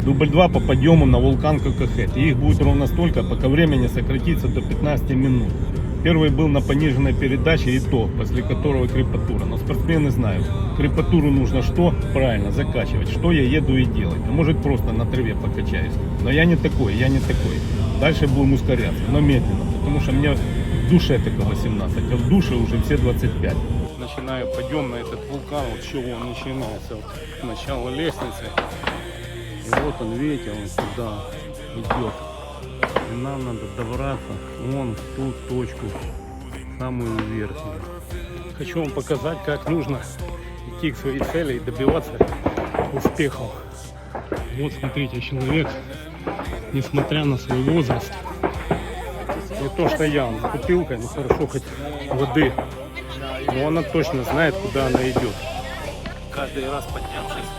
Дубль 2 по подъему на вулкан Кокохет. И их будет ровно столько, пока времени сократится до 15 минут. Первый был на пониженной передаче, и то, после которого крепатура. Но спортсмены знают, крепатуру нужно что? Правильно, закачивать. Что я еду и делать? А может просто на траве покачаюсь. Но я не такой, я не такой. Дальше будем ускоряться, но медленно, потому что мне в душе только 18, а в душе уже все 25. Начинаю подъем на этот вулкан, вот с чего он начинается. Вот, начало лестницы. И вот он, видите, он сюда идет. Нам надо добраться вон в ту точку, самую верхнюю. Хочу вам показать, как нужно идти к своей цели и добиваться успехов. Вот смотрите, человек, несмотря на свой возраст, не то что я, с бутылкой, но хорошо хоть воды, но она точно знает, куда она идет. Каждый раз поднявшись,